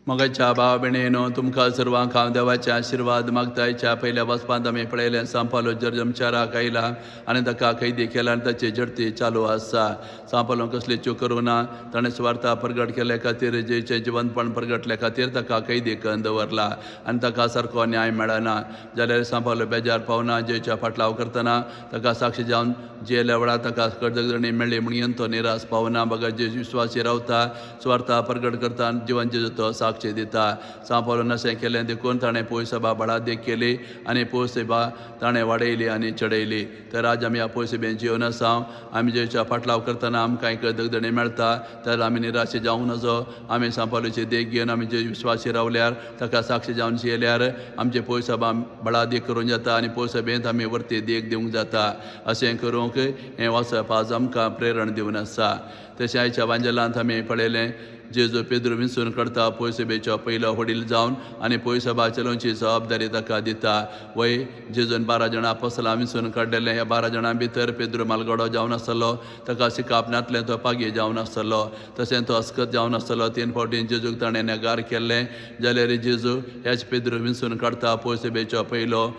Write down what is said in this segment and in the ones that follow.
मोगाच्या भाव भयणीनो तुमकां सर्वांक हांव देवाचे आशिर्वाद मागतायच्या पयल्या वचपांत आमी पळयलें सांपालो जर्जमचाराक आयला आनी ताका कैदी केला आनी ताची झडटी चालू आसा. सांपालो कसली चूक करूं ना. ताणें स्वार्था प्रगट केले खातीर जेचें जिवंतपण प्रगटले खातीर ताका कैदी करून दवरला आनी ताका सारको न्याय मेळना. जाल्यार सांपालो बेजार पावना. जेच्या फाटलाव करतना ताका साक्षी जावन जेल्या वेळार ताका कर्जगणी मेळ्ळी म्हणून तो निराश पावना. बगा जे विश्वासी रावता स्वार्था प्रगट करता जिवन जेजूचो साक्षी दिता. सांपालो नशें केलें देखून ताणें पोयसभा बळा देख केली आनी पोयसभा ताणें वाडयली आनी चडयली. तर आज आमी ह्या पोयसभेन जिवन आसा. आमी जेच्या फाटलाव करतना आमकां एक दगदणी मेळटा तर आमी निराशे जावंक नजो. आमी सांपालोची देख घेवन आमी जे विश्वासी रावल्यार ताका साक्षी जावन जियेल्यार आमचे पोयसभा बळा देख करूंक जाता आनी पोयसभेंत आमी वर्ती देख दिवंक जाता. अशें करूंक हें वचप आज आमकां प्रेरण दिवन आसा. तशें आयच्या वांजेलांत आमी पळयलें जेजू पेद्रू विंचून काडटा पोयसभेचो पयलो वडील जावन आनी पोयसभा चलोवची जबाबदारी ताका दिता. वय जेजून 12 जाणां आपोस्तलां विंचून काडलेले. ह्या 12 जाणां भितर पेद्रू मालगडो जावन आसतलो. ताका शिकापनांतलें तो पागी जावन आसतलो. तशें तो अस्कत जावन आसतलो. 3 फावटी जेजूक ताणें नेगार केल्लें. जाल्यार जेजू ह्याच पेद्रू विंचून काडटा पोयसभेचो पयलो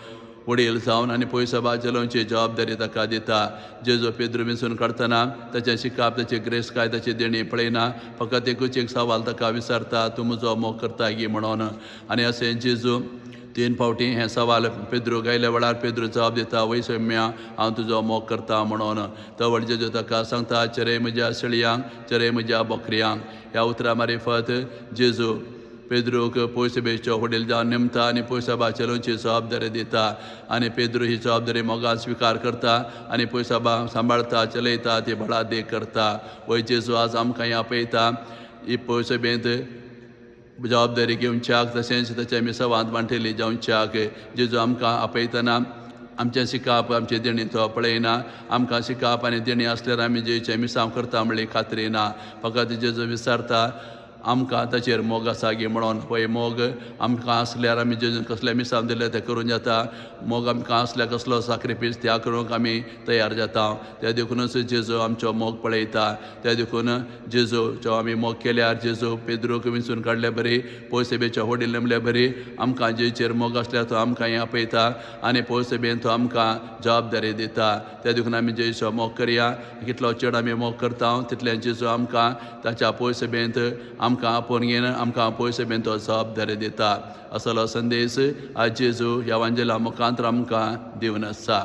वडील जावन आनी पोयसभा चलोवची जबाबदारी ताका दिता. जेजू पेद्रू विंचून काडटना ताचें शिकाप ताची ग्रेस काय ताची देणी पळयना. फकत एकूच एक सवाल ताका विचारता तूं म्हजो मोग करता गी म्हणून. आनी अशें जेजू 3 फावटी हें सवाल पेद्रू गायल्या वेळार पेद्रू जबाब दिता वय सौम्या हांव तुजो मोग करता म्हणून. तो व्हड जेजू ताका सांगता चरय म्हज्या शेळयांक चरय म्हज्या बोकऱ्यांक. ह्या उतरा मार्फत जेजू पेद्रूक पोयसभेचो वडील जावन नेमता आनी पोयसभा चलोवची जबाबदारी दिता. आनी पेद्रू ही जबाबदारी मोगान स्विकार करता आनी पोयसभा सांबाळता चलयता ती बळा देख करता. वय जेजू आज आमकां हें आपयता ही पोयसभेंत जबाबदारी घेवच्याक तशेंच ताच्या मिसवांत वांटेली जावच्याक. जेजू आमकां आपयतना आमचें शिकाप आमचे देणी तो पळयना. आमकां शिकाप आनी देणी आसल्यार आमी जेचें मिसांव करता म्हणली खात्री ना. फकत जेजू विचारता आमकां ताचेर मोग आसा गी म्हणून. पळय मोग आमकां आसल्यार आमी जेजून कसलें मिसांव दिलें तें करूं जाता. मोग आमकां आसल्यार कसलो सॅक्रिफीस त्या करूंक आमी तयार जाता. त्या देखूनच जेजू आमचो मोग पळयता. त्या देखून जेजूचो आमी मोग केल्यार जेजू पेद्रूक विंचून काडले बरी पोयसभेचो वडील नेमले बरी. आमकां जेचेर मोग आसल्यार तो आमकां हें आपयता आनी पोयसभेन तो आमकां जबाबदारी दिता. त्या देखून आमी जेजूचो मोग करया. कितलो चड आमी मोग करता तितलें जेजू आमकां ताच्या पोयसभेंत आमकां आपोवन घेवन आमकां पोयसभेन तो जबाबदारी दिता. असलो संदेश आज जेजू ह्या वांजेला मुखांतर आमकां दिवन आसा.